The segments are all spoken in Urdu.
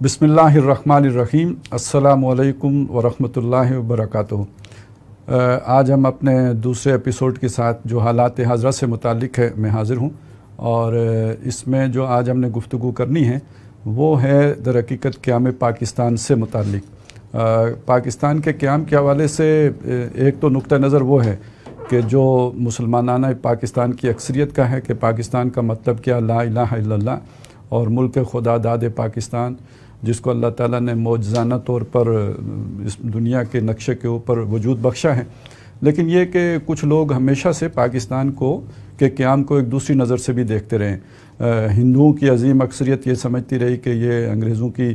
بسم اللہ الرحمن الرحیم۔ السلام علیکم ورحمۃ اللہ وبرکاتہ۔ آج ہم اپنے دوسرے ایپیسوڈ کے ساتھ جو حالات حاضرہ سے متعلق ہے میں حاضر ہوں، اور اس میں جو آج ہم نے گفتگو کرنی ہے وہ ہے در حقیقت قیام پاکستان سے متعلق۔ پاکستان کے قیام کے حوالے سے ایک تو نقطہ نظر وہ ہے کہ جو مسلمانانہ پاکستان کی اکثریت کا ہے کہ پاکستان کا مطلب کیا، لا الہ الا اللہ، اور ملک خدا داد پاکستان جس کو اللہ تعالیٰ نے معجزانہ طور پر اس دنیا کے نقشے کے اوپر وجود بخشا ہے۔ لیکن یہ کہ کچھ لوگ ہمیشہ سے پاکستان کے قیام کو ایک دوسری نظر سے بھی دیکھتے رہے۔ ہندوؤں کی عظیم اکثریت یہ سمجھتی رہی کہ یہ انگریزوں کی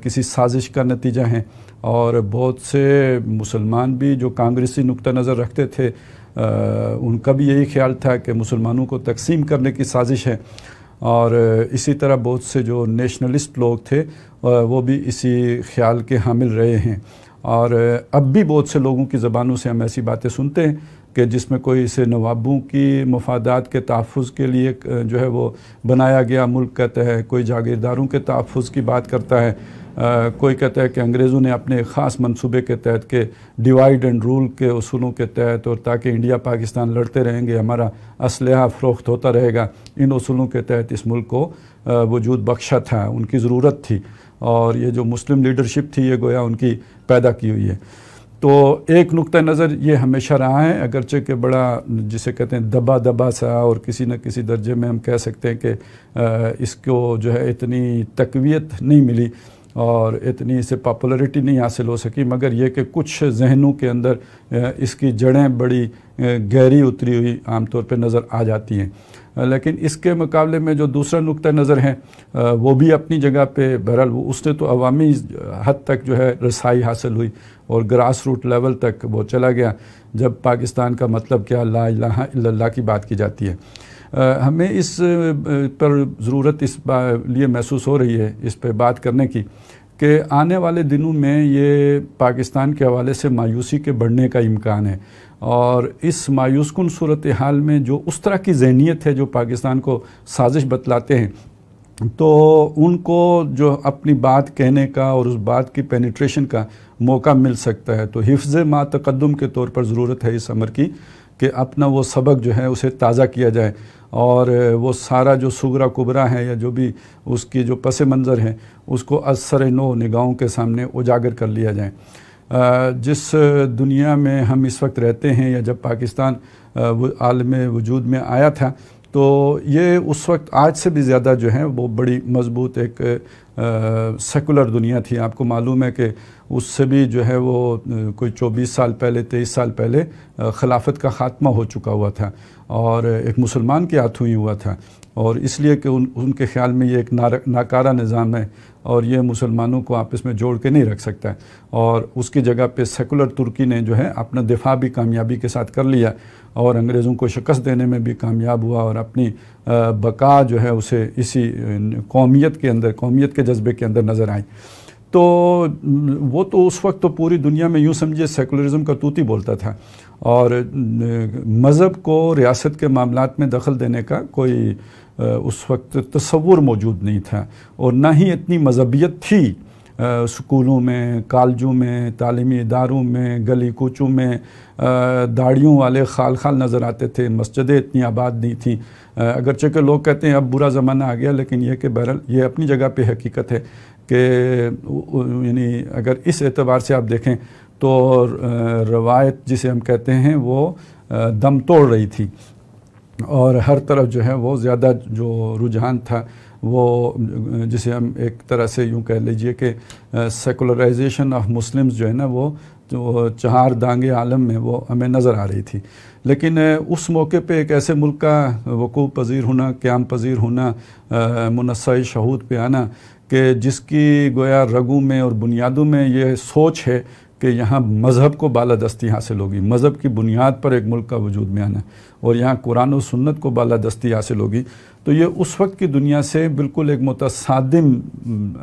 کسی سازش کا نتیجہ ہیں، اور بہت سے مسلمان بھی جو کانگریسی نقطہ نظر رکھتے تھے ان کا بھی یہی خیال تھا کہ مسلمانوں کو تقسیم کرنے کی سازش ہے، اور اسی طرح بہت سے جو نیشنلسٹ لوگ تھے وہ بھی اسی خیال کے حامل رہے ہیں۔ اور اب بھی بہت سے لوگوں کی زبانوں سے ہم ایسی باتیں سنتے ہیں کہ جس میں کوئی اسے نوابوں کی مفادات کے تحفظ کے لیے جو ہے وہ بنایا گیا ملک کہتا ہے، کوئی جاگیرداروں کے تحفظ کی بات کرتا ہے، کوئی کہتا ہے کہ انگریزوں نے اپنے خاص منصوبے کے تحت کہ ڈیوائیڈ اینڈ رول کے اصولوں کے تحت، اور تاکہ انڈیا پاکستان لڑتے رہیں گے، ہمارا اسلحہ فروخت ہوتا رہے گا، ان اصولوں کے تحت اس ملک کو وجود بخشا تھا، ان کی ضرورت تھی، اور یہ جو مسلم لیڈرشپ تھی یہ گویا ان کی پیدا کی ہوئی ہے۔ تو ایک نقطہ نظر یہ ہمیشہ رہا ہے، اگرچہ کہ بڑا جسے کہتے ہیں دبا دبا سا، اور کسی نہ کسی درجے میں ہم کہہ سکتے ہیں کہ اس کو جو ہے اتنی تقویت نہیں ملی اور اتنی اسے پاپولرٹی نہیں حاصل ہو سکی، مگر یہ کہ کچھ ذہنوں کے اندر اس کی جڑیں بڑی گہری اتری ہوئی عام طور پہ نظر آ جاتی ہیں۔ لیکن اس کے مقابلے میں جو دوسرا نقطہ نظر ہے وہ بھی اپنی جگہ پہ بہرحال اس نے تو عوامی حد تک جو ہے رسائی حاصل ہوئی اور گراس روٹ لیول تک وہ چلا گیا، جب پاکستان کا مطلب کیا، لا الہ الا اللہ کی بات کی جاتی ہے۔ ہمیں اس پر ضرورت اس لیے محسوس ہو رہی ہے اس پہ بات کرنے کی کہ آنے والے دنوں میں یہ پاکستان کے حوالے سے مایوسی کے بڑھنے کا امکان ہے، اور اس مایوس کن صورتحال میں جو اس طرح کی ذہنیت ہے جو پاکستان کو سازش بتلاتے ہیں، تو ان کو جو اپنی بات کہنے کا اور اس بات کی پینیٹریشن کا موقع مل سکتا ہے۔ تو حفظ ما تقدم کے طور پر ضرورت ہے اس امر کی کہ اپنا وہ سبق جو ہے اسے تازہ کیا جائے، اور وہ سارا جو صغرا کبرا ہے یا جو بھی اس کی جو پس منظر ہے اس کو از سر نو نگاہوں کے سامنے اجاگر کر لیا جائے۔ جس دنیا میں ہم اس وقت رہتے ہیں، یا جب پاکستان عالم وجود میں آیا تھا، تو یہ اس وقت آج سے بھی زیادہ جو ہے وہ بڑی مضبوط ایک سیکولر دنیا تھی۔ آپ کو معلوم ہے کہ اس سے بھی جو ہے وہ کوئی 24 سال پہلے 23 سال پہلے خلافت کا خاتمہ ہو چکا ہوا تھا، اور ایک مسلمان کے ہاتھوں ہی ہوا تھا، اور اس لیے کہ ان کے خیال میں یہ ایک ناکارہ نظام ہے اور یہ مسلمانوں کو آپس میں جوڑ کے نہیں رکھ سکتا، اور اس کی جگہ پہ سیکولر ترکی نے جو ہے اپنا دفاع بھی کامیابی کے ساتھ کر لیا، اور انگریزوں کو شکست دینے میں بھی کامیاب ہوا، اور اپنی بقا جو ہے اسے اسی قومیت کے جذبے کے اندر نظر آئی۔ تو وہ تو اس وقت تو پوری دنیا میں یوں سمجھے سیکولرزم کا طوطی بولتا تھا، اور مذہب کو ریاست کے معاملات میں دخل دینے کا کوئی اس وقت تصور موجود نہیں تھا، اور نہ ہی اتنی مذہبیت تھی۔ سکولوں میں، کالجوں میں، تعلیمی اداروں میں، گلی کوچوں میں داڑھیوں والے خال خال نظر آتے تھے، مسجدیں اتنی آباد نہیں تھیں، اگرچہ کہ لوگ کہتے ہیں اب برا زمانہ آ گیا، لیکن یہ کہ بہرحال یہ اپنی جگہ پہ حقیقت ہے کہ یعنی اگر اس اعتبار سے آپ دیکھیں تو روایت جسے ہم کہتے ہیں وہ دم توڑ رہی تھی، اور ہر طرف جو ہے وہ زیادہ جو رجحان تھا وہ جسے ہم ایک طرح سے یوں کہہ لیجئے کہ سیکولرائزیشن آف مسلمز جو ہے نا وہ جو چہار دانگ عالم میں وہ ہمیں نظر آ رہی تھی۔ لیکن اس موقع پہ ایک ایسے ملک کا وقوع پذیر ہونا، قیام پذیر ہونا، منصع شہود پہ آنا کہ جس کی گویا رگوں میں اور بنیادوں میں یہ سوچ ہے کہ یہاں مذہب کو بالادستی حاصل ہوگی، مذہب کی بنیاد پر ایک ملک کا وجود میں آنا، اور یہاں قرآن و سنت کو بالادستی حاصل ہوگی، تو یہ اس وقت کی دنیا سے بالکل ایک متصادم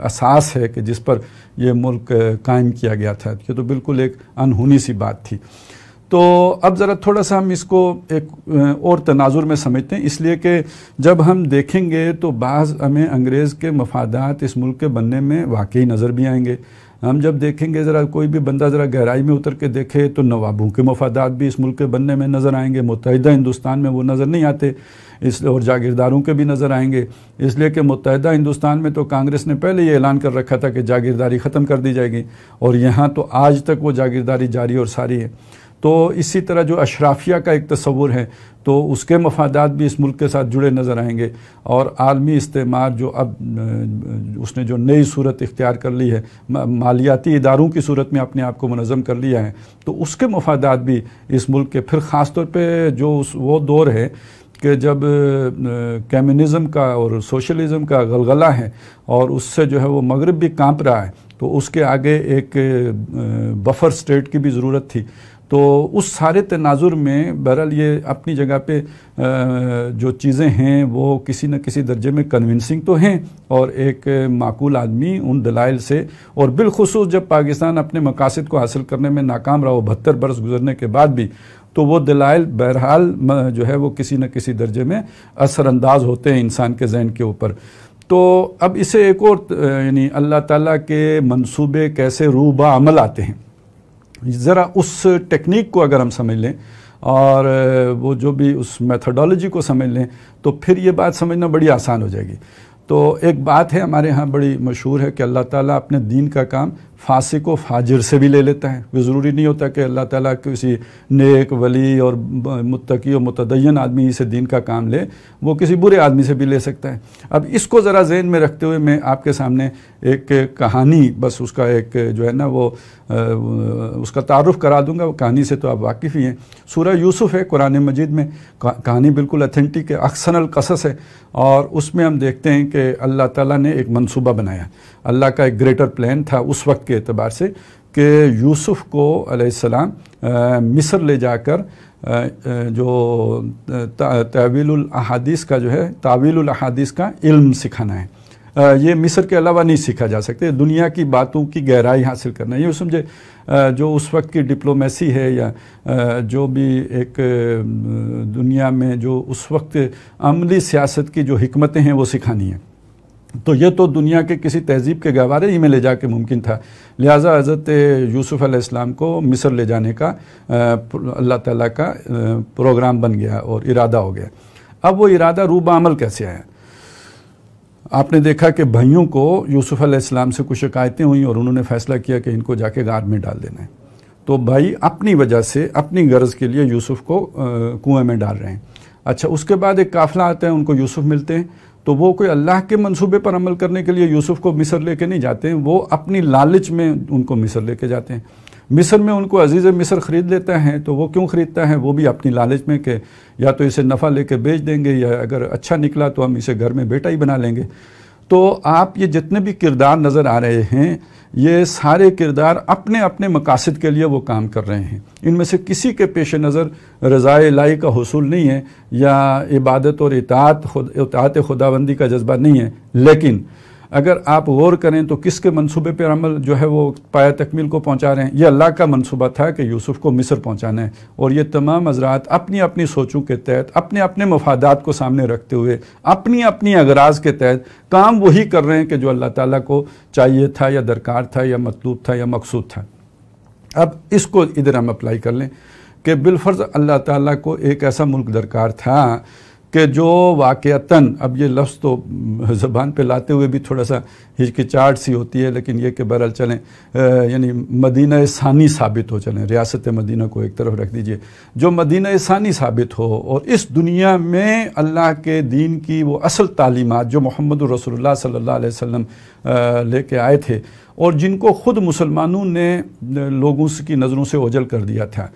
اساس ہے کہ جس پر یہ ملک قائم کیا گیا تھا۔ یہ تو بالکل ایک انہونی سی بات تھی۔ تو اب ذرا تھوڑا سا ہم اس کو ایک اور تناظر میں سمجھتے ہیں، اس لیے کہ جب ہم دیکھیں گے تو بعض ہمیں انگریز کے مفادات اس ملک کے بننے میں واقعی نظر بھی آئیں گے۔ ہم جب دیکھیں گے ذرا کوئی بھی بندہ ذرا گہرائی میں اتر کے دیکھے تو نوابوں کے مفادات بھی اس ملک کے بننے میں نظر آئیں گے، متحدہ ہندوستان میں وہ نظر نہیں آتے، اس اور جاگیرداروں کے بھی نظر آئیں گے، اس لیے کہ متحدہ ہندوستان میں تو کانگریس نے پہلے یہ اعلان کر رکھا تھا کہ جاگیرداری ختم کر دی جائے گی، اور یہاں تو آج تک وہ جاگیرداری جاری اور ساری ہے۔ تو اسی طرح جو اشرافیہ کا ایک تصور ہے تو اس کے مفادات بھی اس ملک کے ساتھ جڑے نظر آئیں گے، اور عالمی استعمار جو اب اس نے جو نئی صورت اختیار کر لی ہے، مالیاتی اداروں کی صورت میں اپنے آپ کو منظم کر لیا ہے، تو اس کے مفادات بھی اس ملک کے، پھر خاص طور پہ جو وہ دور ہے کہ جب کمیونزم کا اور سوشلزم کا غلغلہ ہے اور اس سے جو ہے وہ مغرب بھی کانپ رہا ہے، تو اس کے آگے ایک بفر سٹیٹ کی بھی ضرورت تھی۔ تو اس سارے تناظر میں بہرحال یہ اپنی جگہ پہ جو چیزیں ہیں وہ کسی نہ کسی درجے میں کنونسنگ تو ہیں، اور ایک معقول آدمی ان دلائل سے، اور بالخصوص جب پاکستان اپنے مقاصد کو حاصل کرنے میں ناکام رہا 72 برس گزرنے کے بعد بھی، تو وہ دلائل بہرحال جو ہے وہ کسی نہ کسی درجے میں اثر انداز ہوتے ہیں انسان کے ذہن کے اوپر۔ تو اب اسے ایک اور یعنی اللہ تعالیٰ کے منصوبے کیسے روبہ عمل آتے ہیں، ذرا اس ٹیکنیک کو اگر ہم سمجھ لیں اور وہ جو بھی اس میتھڈالوجی کو سمجھ لیں تو پھر یہ بات سمجھنا بڑی آسان ہو جائے گی۔ تو ایک بات ہے ہمارے ہاں بڑی مشہور ہے کہ اللہ تعالیٰ اپنے دین کا کام فاسق و فاجر سے بھی لے لیتا ہے، وہ ضروری نہیں ہوتا کہ اللہ تعالیٰ کسی نیک ولی اور متقی و متدین آدمی سے دین کا کام لے، وہ کسی برے آدمی سے بھی لے سکتا ہے۔ اب اس کو ذرا ذہن میں رکھتے ہوئے میں آپ کے سامنے ایک کہانی، بس اس کا ایک جو ہے نا وہ اس کا تعارف کرا دوں گا، وہ کہانی سے تو آپ واقف ہی ہیں۔ سورہ یوسف ہے قرآن مجید میں، کہانی بالکل اتھینٹک ہے، احسن القصص ہے، اور اس میں ہم دیکھتے ہیں کہ اللہ تعالیٰ نے ایک منصوبہ بنایا، اللہ کا ایک گریٹر پلان تھا اس وقت کے اعتبار سے کہ یوسف کو علیہ السلام مصر لے جا کر جو تعویل الاحادیث کا جو ہے تعویل الاحادیث کا علم سکھانا ہے۔ یہ مصر کے علاوہ نہیں سیکھا جا سکتے، دنیا کی باتوں کی گہرائی حاصل کرنا ہے۔ یہ سمجھے جو اس وقت کی ڈپلومیسی ہے یا جو بھی ایک دنیا میں جو اس وقت عملی سیاست کی جو حکمتیں ہیں وہ سکھانی ہیں، تو یہ تو دنیا کے کسی تہذیب کے گہوارے ہی میں لے جا کے ممکن تھا، لہٰذا حضرت یوسف علیہ السلام کو مصر لے جانے کا اللہ تعالیٰ کا پروگرام بن گیا اور ارادہ ہو گیا۔ اب وہ ارادہ روبہ عمل کیسے آیا؟ آپ نے دیکھا کہ بھائیوں کو یوسف علیہ السلام سے کچھ شکایتیں ہوئیں اور انہوں نے فیصلہ کیا کہ ان کو جا کے غار میں ڈال دینا ہے، تو بھائی اپنی وجہ سے اپنی غرض کے لیے یوسف کو کنویں میں ڈال رہے ہیں۔ اچھا، اس کے بعد ایک قافلہ آتا ہے، ان کو یوسف ملتے ہیں، تو وہ کوئی اللہ کے منصوبے پر عمل کرنے کے لیے یوسف کو مصر لے کے نہیں جاتے ہیں، وہ اپنی لالچ میں ان کو مصر لے کے جاتے ہیں۔ مصر میں ان کو عزیز مصر خرید لیتا ہے، تو وہ کیوں خریدتا ہے؟ وہ بھی اپنی لالچ میں کہ یا تو اسے نفع لے کے بیچ دیں گے، یا اگر اچھا نکلا تو ہم اسے گھر میں بیٹا ہی بنا لیں گے۔ تو آپ یہ جتنے بھی کردار نظر آ رہے ہیں، یہ سارے کردار اپنے اپنے مقاصد کے لیے وہ کام کر رہے ہیں، ان میں سے کسی کے پیش نظر رضا الہی کا حصول نہیں ہے یا عبادت اور اطاعت خداوندی کا جذبہ نہیں ہے۔ لیکن اگر آپ غور کریں تو کس کے منصوبے پر عمل جو ہے وہ پایہ تکمیل کو پہنچا رہے ہیں؟ یہ اللہ کا منصوبہ تھا کہ یوسف کو مصر پہنچانا ہے، اور یہ تمام حضرات اپنی اپنی سوچوں کے تحت، اپنے اپنے مفادات کو سامنے رکھتے ہوئے، اپنی اپنی اغراض کے تحت کام وہی کر رہے ہیں کہ جو اللہ تعالیٰ کو چاہیے تھا یا درکار تھا یا مطلوب تھا یا مقصود تھا۔ اب اس کو ادھر ہم اپلائی کر لیں کہ بالفرض اللہ تعالیٰ کو ایک ایسا ملک درکار تھا کہ جو واقعتاً، اب یہ لفظ تو زبان پہ لاتے ہوئے بھی تھوڑا سا ہچکچاہٹ سی ہوتی ہے، لیکن یہ کہ بہرحال چلیں یعنی مدینہ ثانی ثابت ہو، چلیں ریاست مدینہ کو ایک طرف رکھ دیجئے، جو مدینہ ثانی ثابت ہو اور اس دنیا میں اللہ کے دین کی وہ اصل تعلیمات جو محمد رسول اللہ صلی اللہ علیہ وسلم لے کے آئے تھے، اور جن کو خود مسلمانوں نے لوگوں کی نظروں سے اوجھل کر دیا تھا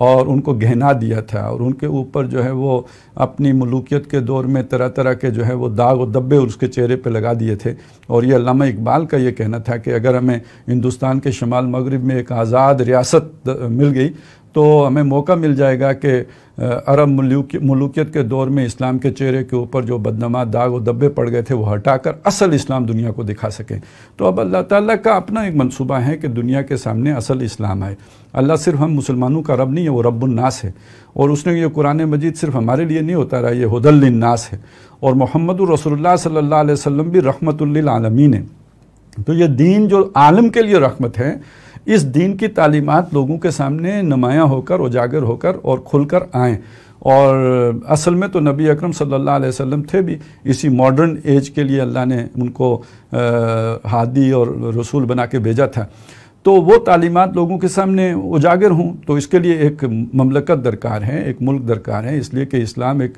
اور ان کو گہنا دیا تھا، اور ان کے اوپر جو ہے وہ اپنی ملوکیت کے دور میں طرح طرح کے جو ہے وہ داغ و دبے اس کے چہرے پہ لگا دیے تھے۔ اور یہ علامہ اقبال کا یہ کہنا تھا کہ اگر ہمیں ہندوستان کے شمال مغرب میں ایک آزاد ریاست مل گئی تو ہمیں موقع مل جائے گا کہ عرب ملوکیت کے دور میں اسلام کے چہرے کے اوپر جو بدنما داغ و دبے پڑ گئے تھے وہ ہٹا کر اصل اسلام دنیا کو دکھا سکیں۔ تو اب اللہ تعالیٰ کا اپنا ایک منصوبہ ہے کہ دنیا کے سامنے اصل اسلام آئے۔ اللہ صرف ہم مسلمانوں کا رب نہیں ہے، وہ رب الناس ہے، اور اس نے یہ قرآن مجید صرف ہمارے لیے نہیں اتارا، یہ ہدی للناس ہے، اور محمد رسول اللہ صلی اللہ علیہ وسلم بھی رحمت للعالمین ہے۔ تو یہ دین جو عالم کے لیے رحمت ہے، اس دین کی تعلیمات لوگوں کے سامنے نمایاں ہو کر، اجاگر ہو کر اور کھل کر آئیں۔ اور اصل میں تو نبی اکرم صلی اللہ علیہ وسلم تھے بھی اسی ماڈرن ایج کے لیے اللہ نے ان کو ہادی اور رسول بنا کے بھیجا تھا، تو وہ تعلیمات لوگوں کے سامنے اجاگر ہوں۔ تو اس کے لیے ایک مملکت درکار ہے، ایک ملک درکار ہے، اس لیے کہ اسلام ایک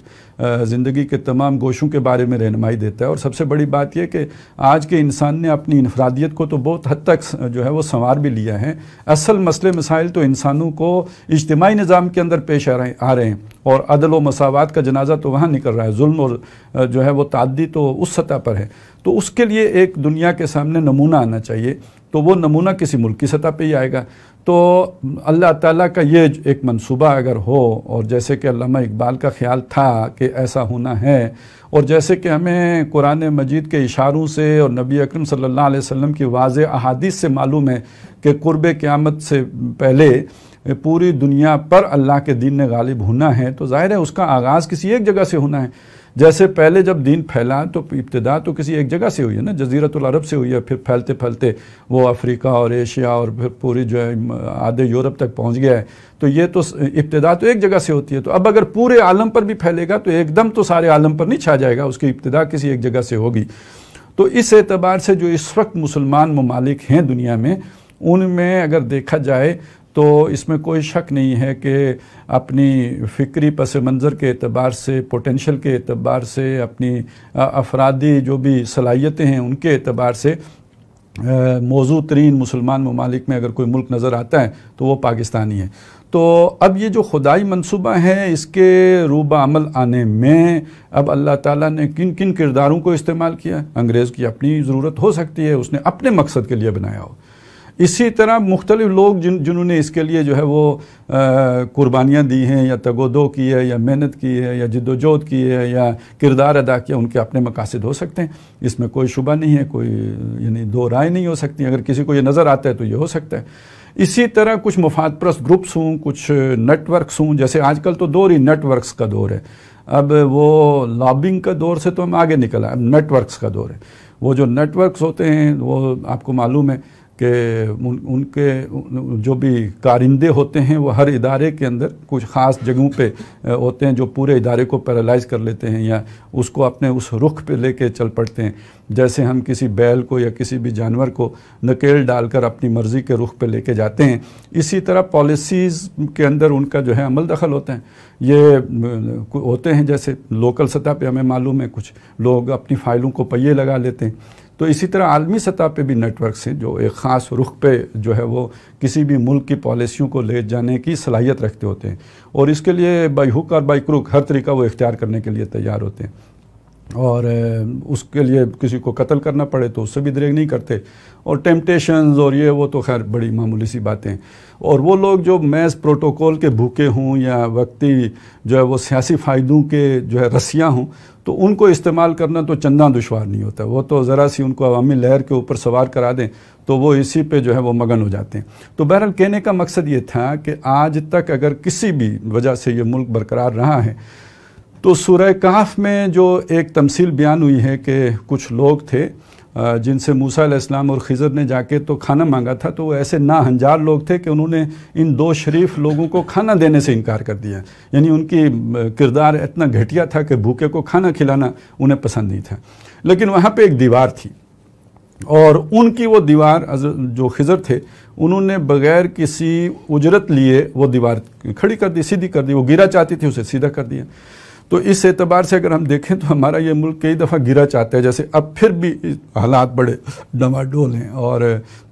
زندگی کے تمام گوشوں کے بارے میں رہنمائی دیتا ہے۔ اور سب سے بڑی بات یہ کہ آج کے انسان نے اپنی انفرادیت کو تو بہت حد تک جو ہے وہ سنوار بھی لیا ہے۔ اصل مسئلے مسائل تو انسانوں کو اجتماعی نظام کے اندر پیش آ رہے ہیں، اور عدل و مساوات کا جنازہ تو وہاں نکل رہا ہے، ظلم اور جو ہے وہ تعدی تو اس سطح پر ہے۔ تو اس کے لیے ایک دنیا کے سامنے نمونہ آنا چاہیے، تو وہ نمونہ کسی ملک کی سطح پہ ہی آئے گا۔ تو اللہ تعالیٰ کا یہ ایک منصوبہ اگر ہو، اور جیسے کہ علامہ اقبال کا خیال تھا کہ ایسا ہونا ہے، اور جیسے کہ ہمیں قرآن مجید کے اشاروں سے اور نبی اکرم صلی اللہ علیہ وسلم کی واضح احادیث سے معلوم ہے کہ قرب قیامت سے پہلے پوری دنیا پر اللہ کے دین نے غالب ہونا ہے، تو ظاہر ہے اس کا آغاز کسی ایک جگہ سے ہونا ہے۔ جیسے پہلے جب دین پھیلا تو ابتدا تو کسی ایک جگہ سے ہوئی ہے نا، جزیرۃ العرب سے ہوئی ہے، پھر پھیلتے پھیلتے وہ افریقہ اور ایشیا اور پھر پوری جو ہے آدھے یورپ تک پہنچ گیا ہے۔ تو یہ تو ابتدا تو ایک جگہ سے ہوتی ہے، تو اب اگر پورے عالم پر بھی پھیلے گا تو ایک دم تو سارے عالم پر نہیں چھا جائے گا، اس کی ابتدا کسی ایک جگہ سے ہوگی۔ تو اس اعتبار سے جو اس وقت مسلمان ممالک ہیں دنیا میں، ان میں اگر دیکھا جائے تو اس میں کوئی شک نہیں ہے کہ اپنی فکری پس منظر کے اعتبار سے، پوٹینشل کے اعتبار سے، اپنی افرادی جو بھی صلاحیتیں ہیں ان کے اعتبار سے موزوں ترین مسلمان ممالک میں اگر کوئی ملک نظر آتا ہے تو وہ پاکستانی ہے۔ تو اب یہ جو خدائی منصوبہ ہے، اس کے روبہ عمل آنے میں اب اللہ تعالیٰ نے کن کن کرداروں کو استعمال کیا۔ انگریز کی اپنی ضرورت ہو سکتی ہے، اس نے اپنے مقصد کے لیے بنایا ہو۔ اسی طرح مختلف لوگ جنہوں نے اس کے لیے جو ہے وہ قربانیاں دی ہیں، یا تگ و دو کی ہے، یا محنت کی ہے، یا جد و جہد کی ہے، یا کردار ادا کیا، ان کے اپنے مقاصد ہو سکتے ہیں، اس میں کوئی شبہ نہیں ہے، کوئی یعنی دو رائے نہیں ہو سکتی۔ اگر کسی کو یہ نظر آتا ہے تو یہ ہو سکتا ہے۔ اسی طرح کچھ مفاد پرست گروپس ہوں، کچھ نیٹ ورکس ہوں، جیسے آج کل تو دور ہی نیٹ ورکس کا دور ہے۔ اب وہ لابنگ کا دور سے تو ہم آگے نکلا، اب نیٹ ورکس کا دور ہے۔ وہ جو نیٹ ورکس ہوتے ہیں وہ آپ کو معلوم ہے کہ ان کے جو بھی کارندے ہوتے ہیں وہ ہر ادارے کے اندر کچھ خاص جگہوں پہ ہوتے ہیں جو پورے ادارے کو پیرالائز کر لیتے ہیں، یا اس کو اپنے اس رخ پہ لے کے چل پڑتے ہیں۔ جیسے ہم کسی بیل کو یا کسی بھی جانور کو نکیل ڈال کر اپنی مرضی کے رخ پہ لے کے جاتے ہیں، اسی طرح پالیسیز کے اندر ان کا جو ہے عمل دخل ہوتا ہے۔ یہ ہوتے ہیں جیسے لوکل سطح پہ ہمیں معلوم ہے کچھ لوگ اپنی فائلوں کو پہیے لگا لیتے ہیں، تو اسی طرح عالمی سطح پہ بھی نیٹ ورکس ہیں جو ایک خاص رخ پہ جو ہے وہ کسی بھی ملک کی پالیسیوں کو لے جانے کی صلاحیت رکھتے ہوتے ہیں، اور اس کے لیے بائی ہک اور بائی کروک ہر طریقہ وہ اختیار کرنے کے لیے تیار ہوتے ہیں، اور اس کے لیے کسی کو قتل کرنا پڑے تو اس سے بھی دریغ نہیں کرتے، اور ٹیمپٹیشنز اور یہ وہ تو خیر بڑی معمولی سی باتیں ہیں۔ اور وہ لوگ جو محض پروٹوکول کے بھوکے ہوں یا وقتی جو ہے وہ سیاسی فائدوں کے جو ہے رسیاں ہوں، تو ان کو استعمال کرنا تو چنداں دشوار نہیں ہوتا، وہ تو ذرا سی ان کو عوامی لہر کے اوپر سوار کرا دیں تو وہ اسی پہ جو ہے وہ مگن ہو جاتے ہیں۔ تو بہرحال کہنے کا مقصد یہ تھا کہ آج تک اگر کسی بھی وجہ سے یہ ملک برقرار رہا ہے تو سورہ کہف میں جو ایک تمثیل بیان ہوئی ہے کہ کچھ لوگ تھے جن سے موسیٰ علیہ السلام اور خضر نے جا کے تو کھانا مانگا تھا، تو وہ ایسے ناہنجار لوگ تھے کہ انہوں نے ان دو شریف لوگوں کو کھانا دینے سے انکار کر دیا، یعنی ان کی کردار اتنا گھٹیا تھا کہ بھوکے کو کھانا کھلانا انہیں پسند نہیں تھا۔ لیکن وہاں پہ ایک دیوار تھی، اور ان کی وہ دیوار جو خضر تھے انہوں نے بغیر کسی اجرت لیے وہ دیوار کھڑی کر دی، سیدھی کر دی، وہ گرا چاہتی تھی اسے سیدھا کر دیا۔ تو اس اعتبار سے اگر ہم دیکھیں تو ہمارا یہ ملک کئی دفعہ گرا چاہتا ہے، جیسے اب پھر بھی حالات بڑے ڈماڈول ہیں، اور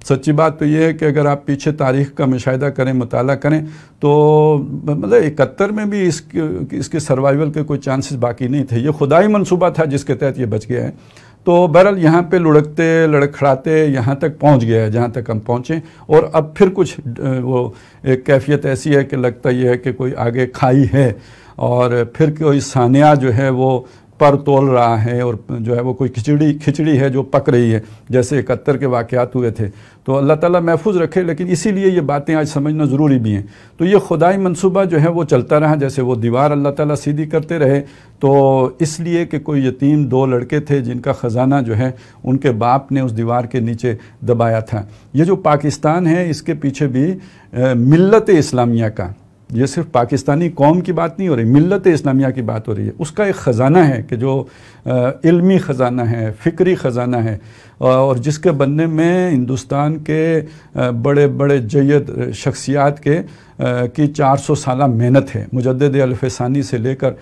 سچی بات تو یہ ہے کہ اگر آپ پیچھے تاریخ کا مشاہدہ کریں، مطالعہ کریں، تو مطلب 71 میں بھی اس کے سروائیول کے کوئی چانسز باقی نہیں تھے۔ یہ خدائی منصوبہ تھا جس کے تحت یہ بچ گیا ہے۔ تو بہرحال یہاں پہ لڑکتے لڑکھڑاتے یہاں تک پہنچ گیا ہے جہاں تک ہم پہنچیں، اور اب پھر کچھ وہ ایک کیفیت ایسی ہے کہ لگتا یہ ہے کہ کوئی آگے کھائی ہے، اور پھر کوئی سانیہ جو ہے وہ پر تول رہا ہے، اور جو ہے وہ کوئی کھچڑی ہے جو پک رہی ہے، جیسے 71 کے واقعات ہوئے تھے۔ تو اللہ تعالیٰ محفوظ رکھے، لیکن اسی لیے یہ باتیں آج سمجھنا ضروری بھی ہیں۔ تو یہ خدائی منصوبہ جو ہے وہ چلتا رہا، جیسے وہ دیوار اللہ تعالیٰ سیدھی کرتے رہے، تو اس لیے کہ کوئی یتیم 2 لڑکے تھے جن کا خزانہ جو ہے ان کے باپ نے اس دیوار کے نیچے دبایا تھا۔ یہ جو پاکستان ہے اس کے پیچھے بھی ملت اسلامیہ کا، یہ صرف پاکستانی قوم کی بات نہیں ہو رہی، ملت اسلامیہ کی بات ہو رہی ہے، اس کا ایک خزانہ ہے کہ جو علمی خزانہ ہے، فکری خزانہ ہے، اور جس کے بننے میں ہندوستان کے بڑے بڑے جید شخصیات کی 400 سالہ محنت ہے، مجدد الف ثانی سے لے کر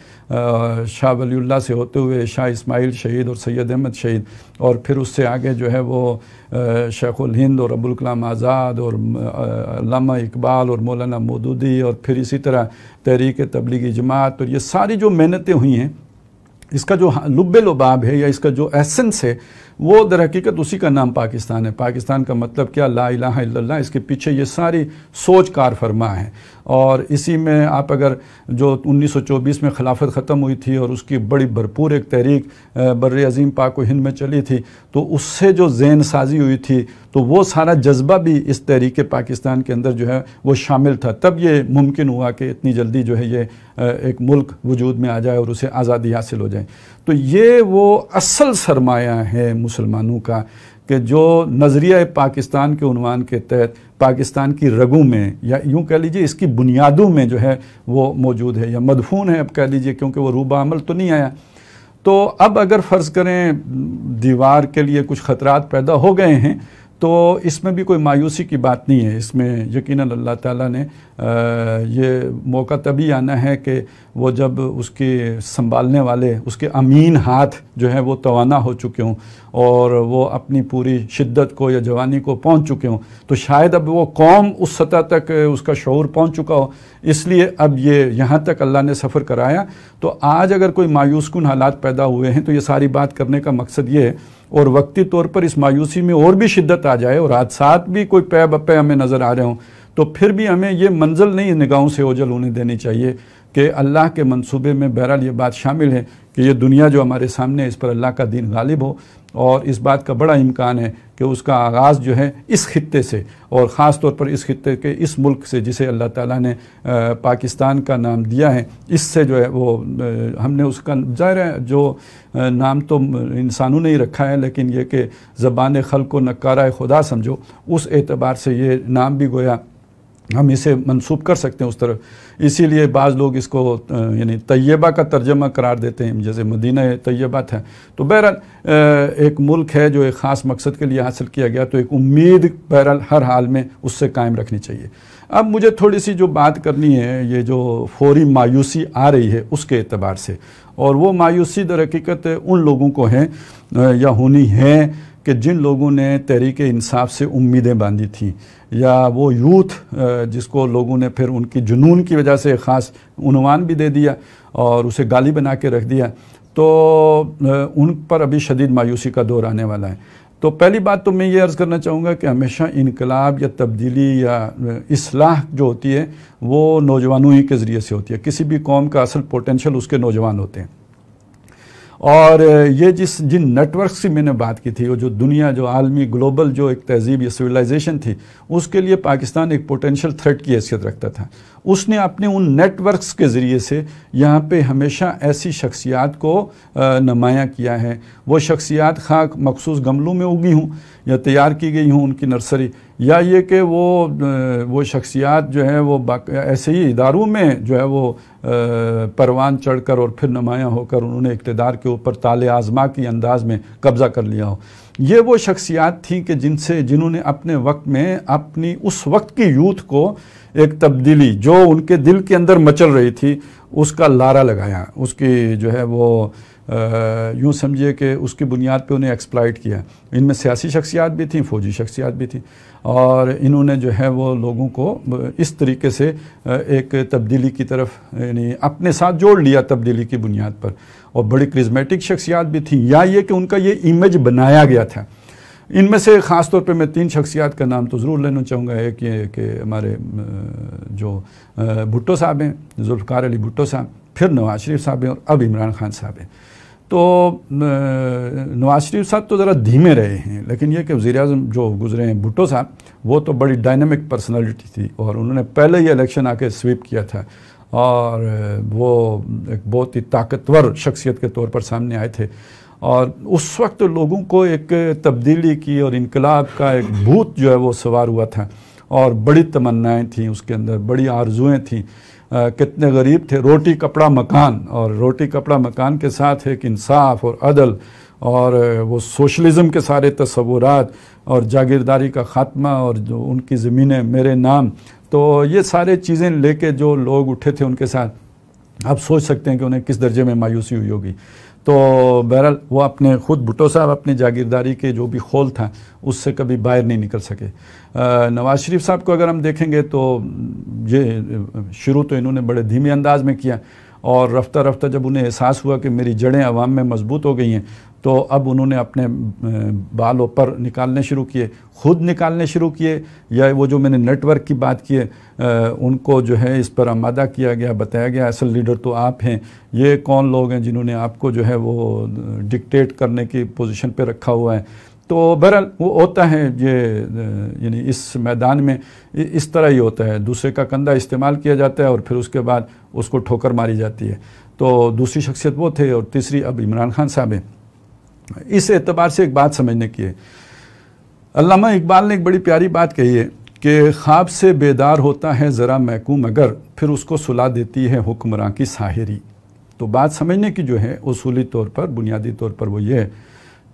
شاہ ولی اللہ سے ہوتے ہوئے شاہ اسماعیل شہید اور سید احمد شہید، اور پھر اس سے آگے جو ہے وہ شیخ الہند اور ابوالکلام آزاد اور علامہ اقبال اور مولانا مودودی، اور پھر اسی طرح تحریک تبلیغی جماعت، اور یہ ساری جو محنتیں ہوئی ہیں، اس کا جو لب لباب ہے یا اس کا جو ایسنس ہے وہ در حقیقت اسی کا نام پاکستان ہے۔ پاکستان کا مطلب کیا؟ لا الہ الا اللہ۔ اس کے پیچھے یہ ساری سوچ کار فرما ہے، اور اسی میں آپ اگر جو 1924 میں خلافت ختم ہوئی تھی اور اس کی بڑی بھرپور ایک تحریک بر عظیم پاک و ہند میں چلی تھی، تو اس سے جو ذہن سازی ہوئی تھی تو وہ سارا جذبہ بھی اس تحریک پاکستان کے اندر جو ہے وہ شامل تھا، تب یہ ممکن ہوا کہ اتنی جلدی جو ہے یہ ایک ملک وجود میں آ جائے اور اسے آزادی حاصل ہو جائے۔ تو یہ وہ اصل سرمایہ ہے مسلمانوں کا کہ جو نظریہ پاکستان کے عنوان کے تحت پاکستان کی رگوں میں، یا یوں کہہ لیجئے اس کی بنیادوں میں جو ہے وہ موجود ہے، یا مدفون ہے اب کہہ لیجئے، کیونکہ وہ روبہ عمل تو نہیں آیا۔ تو اب اگر فرض کریں دیوار کے لیے کچھ خطرات پیدا ہو گئے ہیں تو اس میں بھی کوئی مایوسی کی بات نہیں ہے، اس میں یقیناً اللہ تعالیٰ نے یہ موقع تبھی آنا ہے کہ وہ جب اس کے سنبھالنے والے، اس کے امین ہاتھ جو ہے وہ توانا ہو چکے ہوں اور وہ اپنی پوری شدت کو یا جوانی کو پہنچ چکے ہوں، تو شاید اب وہ قوم اس سطح تک اس کا شعور پہنچ چکا ہو، اس لیے اب یہ یہاں تک اللہ نے سفر کرایا۔ تو آج اگر کوئی مایوس کن حالات پیدا ہوئے ہیں تو یہ ساری بات کرنے کا مقصد یہ ہے، اور وقتی طور پر اس مایوسی میں اور بھی شدت آ جائے اور حادثات بھی کوئی پے بپے ہمیں نظر آ رہے ہوں، تو پھر بھی ہمیں یہ منزل نہیں نگاہوں سے اوجھل ہونے دینی چاہیے کہ اللہ کے منصوبے میں بہرحال یہ بات شامل ہے کہ یہ دنیا جو ہمارے سامنے ہے اس پر اللہ کا دین غالب ہو، اور اس بات کا بڑا امکان ہے کہ اس کا آغاز جو ہے اس خطے سے، اور خاص طور پر اس خطے کے اس ملک سے جسے اللہ تعالیٰ نے پاکستان کا نام دیا ہے، اس سے جو ہے وہ ہم نے اس کا ظاہر ہے جو نام تو انسانوں نے ہی رکھا ہے، لیکن یہ کہ زبان خلق کو نکارہ خدا سمجھو، اس اعتبار سے یہ نام بھی گویا ہم اسے منسوب کر سکتے ہیں اس طرف۔ اسی لیے بعض لوگ اس کو یعنی طیبہ کا ترجمہ قرار دیتے ہیں، جیسے مدینہ طیبہ تھا۔ تو بہرحال ایک ملک ہے جو ایک خاص مقصد کے لیے حاصل کیا گیا، تو ایک امید بہرحال ہر حال میں اس سے قائم رکھنی چاہیے۔ اب مجھے تھوڑی سی جو بات کرنی ہے یہ جو فوری مایوسی آ رہی ہے اس کے اعتبار سے، اور وہ مایوسی در حقیقت ان لوگوں کو ہے یا ہونی ہے کہ جن لوگوں نے تحریک انصاف سے امیدیں باندھی تھیں، یا وہ یوتھ جس کو لوگوں نے پھر ان کی جنون کی وجہ سے خاص عنوان بھی دے دیا اور اسے گالی بنا کے رکھ دیا، تو ان پر ابھی شدید مایوسی کا دور آنے والا ہے۔ تو پہلی بات تو میں یہ عرض کرنا چاہوں گا کہ ہمیشہ انقلاب یا تبدیلی یا اصلاح جو ہوتی ہے وہ نوجوانوں ہی کے ذریعے سے ہوتی ہے۔ کسی بھی قوم کا اصل پوٹینشل اس کے نوجوان ہوتے ہیں، اور یہ جن نیٹ ورکس کی میں نے بات کی تھی، وہ جو دنیا جو عالمی گلوبل جو ایک تہذیب یا سویلائزیشن تھی، اس کے لیے پاکستان ایک پوٹینشل تھریٹ کی حیثیت رکھتا تھا۔ اس نے اپنے ان نیٹ ورکس کے ذریعے سے یہاں پہ ہمیشہ ایسی شخصیات کو نمایاں کیا ہے۔ وہ شخصیات خاک مخصوص گملوں میں اگی ہوں یا تیار کی گئی ہوں ان کی نرسری، یا یہ کہ وہ شخصیات جو ہے وہ ایسے ہی اداروں میں جو ہے وہ پروان چڑھ کر اور پھر نمایاں ہو کر انہوں نے اقتدار کے اوپر تالے آزما کی انداز میں قبضہ کر لیا ہو۔ یہ وہ شخصیات تھیں کہ جنہوں نے اپنے وقت میں اپنی اس وقت کی یوتھ کو ایک تبدیلی جو ان کے دل کے اندر مچل رہی تھی اس کا لارا لگایا، اس کی جو ہے وہ یوں سمجھیے کہ اس کی بنیاد پہ انہیں ایکسپلائٹ کیا۔ ان میں سیاسی شخصیات بھی تھیں، فوجی شخصیات بھی تھیں۔ اور انہوں نے جو ہے وہ لوگوں کو اس طریقے سے ایک تبدیلی کی طرف یعنی اپنے ساتھ جوڑ لیا تبدیلی کی بنیاد پر، اور بڑی کرزمیٹک شخصیات بھی تھیں، یا یہ کہ ان کا یہ امیج بنایا گیا تھا۔ ان میں سے خاص طور پہ میں 3 شخصیات کا نام تو ضرور لینا چاہوں گا۔ ایک یہ کہ ہمارے جو بھٹو صاحب ہیں، ذوالفقار علی بھٹو صاحب، پھر نواز شریف صاحب ہیں، اور اب عمران خان صاحب ہیں۔ تو نواز شریف صاحب تو ذرا دھیمے رہے ہیں، لیکن یہ کہ وزیر اعظم جو گزرے ہیں بھٹو صاحب، وہ تو بڑی ڈائنامک پرسنالٹی تھی، اور انہوں نے پہلے ہی الیکشن آ کے سویپ کیا تھا، اور وہ ایک بہت ہی طاقتور شخصیت کے طور پر سامنے آئے تھے، اور اس وقت لوگوں کو ایک تبدیلی کی اور انقلاب کا ایک بھوت جو ہے وہ سوار ہوا تھا، اور بڑی تمنائیں تھیں اس کے اندر، بڑی آرزوئیں تھیں۔ کتنے غریب تھے، روٹی کپڑا مکان، اور روٹی کپڑا مکان کے ساتھ ایک انصاف اور عدل، اور وہ سوشلزم کے سارے تصورات، اور جاگیرداری کا خاتمہ، اور جو ان کی زمینیں میرے نام، تو یہ سارے چیزیں لے کے جو لوگ اٹھے تھے ان کے ساتھ، آپ سوچ سکتے ہیں کہ انہیں کس درجے میں مایوسی ہوئی ہوگی۔ تو بہرحال وہ اپنے خود بھٹو صاحب اپنی جاگیرداری کے جو بھی خول تھا اس سے کبھی باہر نہیں نکل سکے۔ نواز شریف صاحب کو اگر ہم دیکھیں گے تو یہ شروع تو انہوں نے بڑے دھیمے انداز میں کیا، اور رفتہ رفتہ جب انہیں احساس ہوا کہ میری جڑیں عوام میں مضبوط ہو گئی ہیں، تو اب انہوں نے اپنے بال و پر نکالنے شروع کیے، خود نکالنے شروع کیے، یا وہ جو میں نے نیٹ ورک کی بات کی ہے ان کو جو ہے اس پر آمادہ کیا گیا، بتایا گیا اصل لیڈر تو آپ ہیں، یہ کون لوگ ہیں جنہوں نے آپ کو جو ہے وہ ڈکٹیٹ کرنے کی پوزیشن پہ رکھا ہوا ہے۔ تو بہرحال وہ ہوتا ہے، یہ یعنی اس میدان میں اس طرح ہی ہوتا ہے، دوسرے کا کندھا استعمال کیا جاتا ہے اور پھر اس کے بعد اس کو ٹھوکر ماری جاتی ہے۔ تو دوسری شخصیت وہ تھے، اور تیسری اب عمران خان صاحب ہیں۔ اس اعتبار سے ایک بات سمجھنے کی ہے، علامہ اقبال نے ایک بڑی پیاری بات کہی ہے کہ خواب سے بیدار ہوتا ہے ذرا محکوم اگر، پھر اس کو سلا دیتی ہے حکمراں کی ساحری۔ تو بات سمجھنے کی جو ہے اصولی طور پر، بنیادی طور پر وہ یہ ہے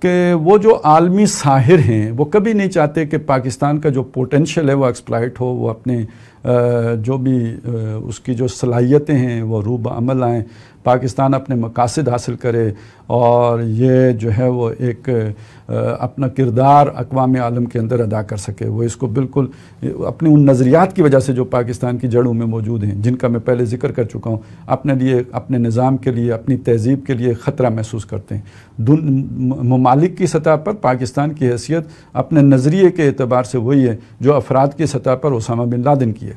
کہ وہ جو عالمی ساحر ہیں وہ کبھی نہیں چاہتے کہ پاکستان کا جو پوٹینشیل ہے وہ ایکسپلائٹ ہو، وہ اپنے جو بھی اس کی جو صلاحیتیں ہیں وہ روح عمل آئیں، پاکستان اپنے مقاصد حاصل کرے، اور یہ جو ہے وہ ایک اپنا کردار اقوام عالم کے اندر ادا کر سکے۔ وہ اس کو بالکل اپنے ان نظریات کی وجہ سے جو پاکستان کی جڑوں میں موجود ہیں، جن کا میں پہلے ذکر کر چکا ہوں، اپنے لیے، اپنے نظام کے لیے، اپنی تہذیب کے لیے خطرہ محسوس کرتے ہیں۔ ممالک کی سطح پر پاکستان کی حیثیت اپنے نظریے کے اعتبار سے وہی ہے جو افراد کی سطح پر اسامہ بن لادن کی ہے۔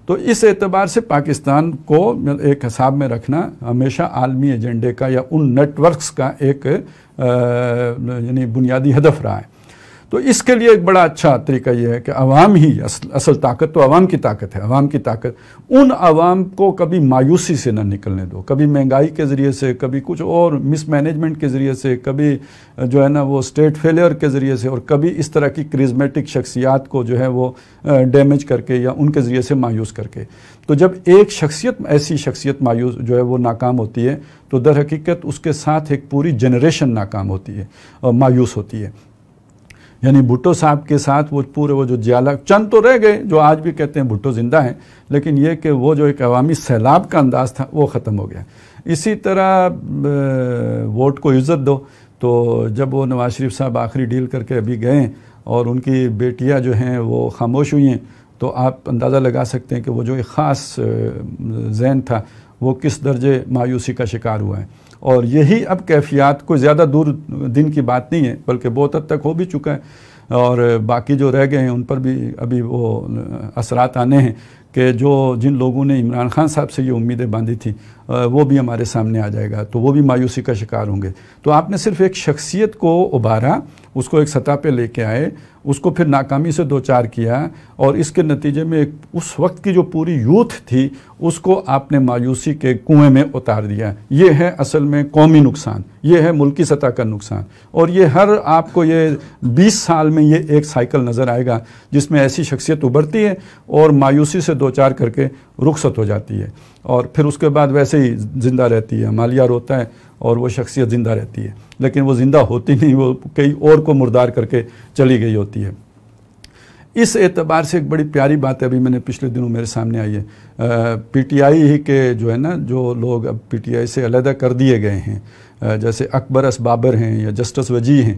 تو اس اعتبار سے پاکستان کو ایک حساب میں رکھنا ہمیشہ عالمی ایجنڈے کا یا ان نیٹ ورکس کا ایک یعنی بنیادی ہدف رہا ہے۔ تو اس کے لیے ایک بڑا اچھا طریقہ یہ ہے کہ عوام ہی اصل طاقت تو عوام کی طاقت ہے، عوام کی طاقت، ان عوام کو کبھی مایوسی سے نہ نکلنے دو، کبھی مہنگائی کے ذریعے سے، کبھی کچھ اور مس مینجمنٹ کے ذریعے سے، کبھی جو ہے نا وہ اسٹیٹ فیلئر کے ذریعے سے، اور کبھی اس طرح کی کرزمیٹک شخصیات کو جو ہے وہ ڈیمیج کر کے یا ان کے ذریعے سے مایوس کر کے۔ تو جب ایک شخصیت، ایسی شخصیت مایوس جو ہے وہ ناکام ہوتی ہے تو در حقیقت اس کے ساتھ ایک پوری جنریشن ناکام ہوتی ہے اور مایوس ہوتی ہے۔ یعنی بھٹو صاحب کے ساتھ وہ پورے وہ جو جیالہ چند تو رہ گئے جو آج بھی کہتے ہیں بھٹو زندہ ہیں، لیکن یہ کہ وہ جو ایک عوامی سیلاب کا انداز تھا وہ ختم ہو گیا۔ اسی طرح ووٹ کو عزت دو، تو جب وہ نواز شریف صاحب آخری ڈیل کر کے ابھی گئے اور ان کی بیٹیاں جو ہیں وہ خاموش ہوئی ہیں، تو آپ اندازہ لگا سکتے ہیں کہ وہ جو ایک خاص ذہن تھا وہ کس درجے مایوسی کا شکار ہوا ہے۔ اور یہی اب کیفیات کو زیادہ دور دن کی بات نہیں ہے، بلکہ بہت حد تک ہو بھی چکا ہے، اور باقی جو رہ گئے ہیں ان پر بھی ابھی وہ اثرات آنے ہیں کہ جن لوگوں نے عمران خان صاحب سے یہ امیدیں باندھی تھیں وہ بھی ہمارے سامنے آ جائے گا، تو وہ بھی مایوسی کا شکار ہوں گے۔ تو آپ نے صرف ایک شخصیت کو ابھارا، اس کو ایک سطح پہ لے کے آئے، اس کو پھر ناکامی سے دوچار کیا، اور اس کے نتیجے میں اس وقت کی جو پوری یوتھ تھی اس کو آپ نے مایوسی کے کنویں میں اتار دیا۔ یہ ہے اصل میں قومی نقصان، یہ ہے ملکی سطح کا نقصان، اور یہ ہر آپ کو یہ 20 سال میں یہ ایک سائیکل نظر آئے گا جس میں ایسی شخصیت ابھرتی ہے اور مایوسی سے دوچار کر کے رخصت ہو جاتی ہے، اور پھر اس کے بعد ویسے ہی زندہ رہتی ہے، مالیہ روتا ہے اور وہ شخصیت زندہ رہتی ہے، لیکن وہ زندہ ہوتی نہیں، وہ کئی اور کو مردار کر کے چلی گئی ہوتی ہے۔ اس اعتبار سے ایک بڑی پیاری بات ہے، ابھی میں نے پچھلے دنوں میرے سامنے آئی ہے، پی ٹی آئی ہی کے جو ہے نا جو لوگ اب پی ٹی آئی سے علیحدہ کر دیے گئے ہیں، جیسے اکبر اس بابر ہیں یا جسٹس وجی ہیں،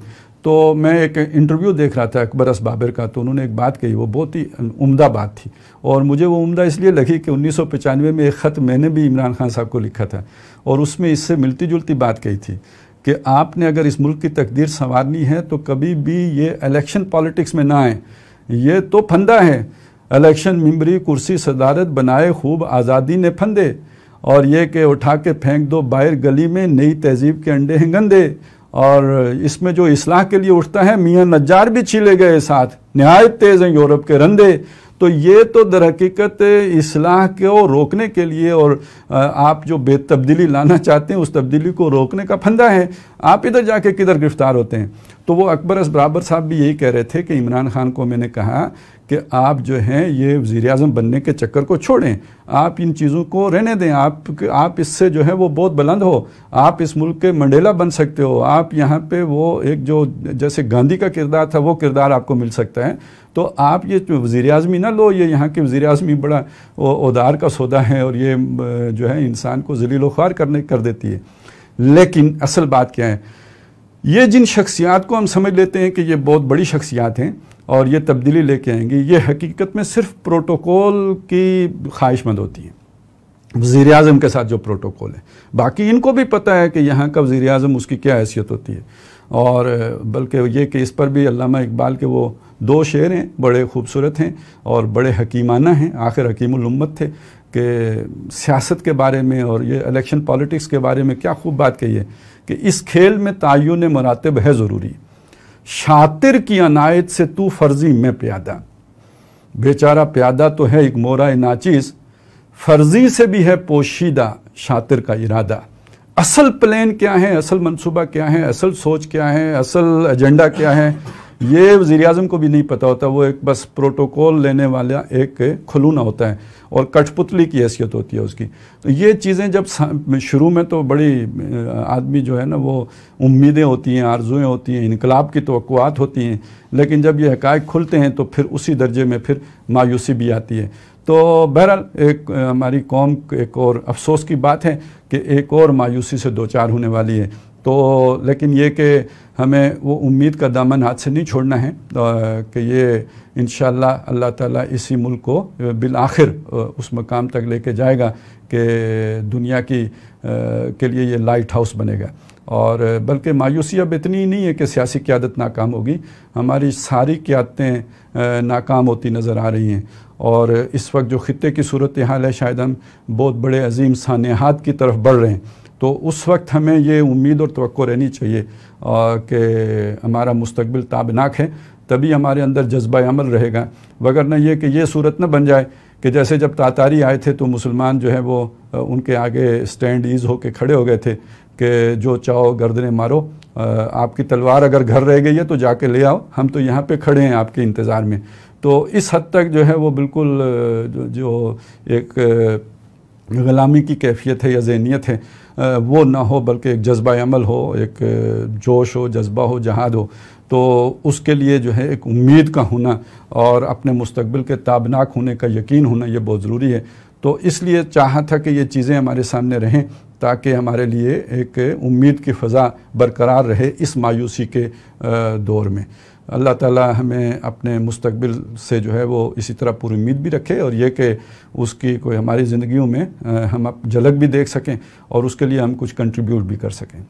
تو میں ایک انٹرویو دیکھ رہا تھا اکبر اسبابر کا، تو انہوں نے ایک بات کہی، وہ بہت ہی عمدہ بات تھی، اور مجھے وہ عمدہ اس لیے لگی کہ 1995 میں ایک خط میں نے بھی عمران خان صاحب کو لکھا تھا، اور اس میں اس سے ملتی جلتی بات کہی تھی کہ آپ نے اگر اس ملک کی تقدیر سنوارنی ہے تو کبھی بھی یہ الیکشن پالیٹکس میں نہ آئیں، یہ تو پھندا ہے، الیکشن ممبری کرسی صدارت بنائے خوب آزادی نے پھندے، اور یہ کہ اٹھا کے پھینک دو باہر گلی میں نئی تہذیب کے انڈے ہیں گندے، اور اس میں جو اصلاح کے لیے اٹھتا ہے میاں نجار بھی چھیلے گئے ساتھ، نہایت تیز ہیں یورپ کے رندے۔ تو یہ تو در حقیقت اصلاح کو روکنے کے لیے اور آپ جو بے تبدیلی لانا چاہتے ہیں اس تبدیلی کو روکنے کا پھندا ہے، آپ ادھر جا کے کدھر گرفتار ہوتے ہیں۔ تو وہ اکبر اسبابر صاحب بھی یہی کہہ رہے تھے کہ عمران خان کو میں نے کہا کہ آپ جو ہیں یہ وزیر اعظم بننے کے چکر کو چھوڑیں، آپ ان چیزوں کو رہنے دیں، آپ اس سے جو ہے وہ بہت بلند ہو، آپ اس ملک کے منڈیلا بن سکتے ہو، آپ یہاں پہ وہ ایک جو جیسے گاندھی کا کردار تھا وہ کردار آپ کو مل سکتا ہے، تو آپ یہ وزیر اعظمی نہ لو، یہ یہاں کے وزیر اعظمی بڑا اودار کا سودا ہے اور یہ جو ہے انسان کو ذلیل و خوار کر دیتی ہے۔ لیکن اصل بات کیا ہے، یہ جن شخصیات کو ہم سمجھ لیتے ہیں کہ یہ بہت بڑی شخصیات ہیں اور یہ تبدیلی لے کے آئیں گی، یہ حقیقت میں صرف پروٹوکول کی خواہش مند ہوتی ہیں، وزیر اعظم کے ساتھ جو پروٹوکول ہے، باقی ان کو بھی پتہ ہے کہ یہاں کا وزیر اعظم اس کی کیا حیثیت ہوتی ہے، اور بلکہ یہ کہ اس پر بھی علامہ اقبال کے وہ 2 شعر ہیں، بڑے خوبصورت ہیں اور بڑے حکیمانہ ہیں، آخر حکیم الامت تھے، کہ سیاست کے بارے میں اور یہ الیکشن پالیٹکس کے بارے میں کیا خوب بات کہی ہے کہ اس کھیل میں تعین مراتب ہے ضروری، شاطر کی عنایت سے تو فرضی میں پیادہ، بیچارہ پیادہ تو ہے ایک مورا ناچیز، فرضی سے بھی ہے پوشیدہ شاطر کا ارادہ۔ اصل پلان کیا ہے، اصل منصوبہ کیا ہے، اصل سوچ کیا ہے، اصل ایجنڈا کیا ہے، یہ وزیر اعظم کو بھی نہیں پتہ ہوتا، وہ ایک بس پروٹوکول لینے والا ایک کھلونا ہوتا ہے اور کٹھ پتلی کی حیثیت ہوتی ہے اس کی۔ تو یہ چیزیں جب شروع میں تو بڑی آدمی جو ہے نا وہ امیدیں ہوتی ہیں، آرزویں ہوتی ہیں، انقلاب کی توقعات ہوتی ہیں، لیکن جب یہ حقائق کھلتے ہیں تو پھر اسی درجے میں پھر مایوسی بھی آتی ہے۔ تو بہرحال ایک ہماری قوم ایک اور افسوس کی بات ہے کہ ایک اور مایوسی سے دوچار ہونے والی ہے، تو لیکن یہ کہ ہمیں وہ امید کا دامن ہاتھ سے نہیں چھوڑنا ہے کہ یہ انشاءاللہ اللہ تعالیٰ اسی ملک کو بالآخر اس مقام تک لے کے جائے گا کہ دنیا کے لیے یہ لائٹ ہاؤس بنے گا۔ اور بلکہ مایوسی اب اتنی نہیں ہے کہ سیاسی قیادت ناکام ہوگی، ہماری ساری قیادتیں ناکام ہوتی نظر آ رہی ہیں، اور اس وقت جو خطے کی صورتحال ہے شاید ہم بہت بڑے عظیم سانحات کی طرف بڑھ رہے ہیں، تو اس وقت ہمیں یہ امید اور توقع رہنی چاہیے کہ ہمارا مستقبل تابناک ہے، تبھی ہمارے اندر جذبہ عمل رہے گا، وگرنہ یہ کہ یہ صورت نہ بن جائے کہ جیسے جب تاتاری آئے تھے تو مسلمان جو ہے وہ ان کے آگے سٹینڈ ایز ہو کے کھڑے ہو گئے تھے کہ جو چاہو گردنیں مارو، آپ کی تلوار اگر گھر رہ گئی ہے تو جا کے لے آؤ، ہم تو یہاں پہ کھڑے ہیں آپ کے انتظار میں۔ تو اس حد تک جو ہے وہ بالکل جو ایک غلامی کی کیفیت ہے یا ذہنیت ہے وہ نہ ہو، بلکہ ایک جذبہ عمل ہو، ایک جوش ہو، جذبہ ہو، جہاد ہو، تو اس کے لیے جو ہے ایک امید کا ہونا اور اپنے مستقبل کے تابناک ہونے کا یقین ہونا یہ بہت ضروری ہے۔ تو اس لیے چاہا تھا کہ یہ چیزیں ہمارے سامنے رہیں تاکہ ہمارے لیے ایک امید کی فضا برقرار رہے اس مایوسی کے دور میں۔ اللہ تعالیٰ ہمیں اپنے مستقبل سے جو ہے وہ اسی طرح پوری امید بھی رکھے، اور یہ کہ اس کی کوئی ہماری زندگیوں میں ہم جھلک بھی دیکھ سکیں اور اس کے لیے ہم کچھ کنٹریبیوٹ بھی کر سکیں۔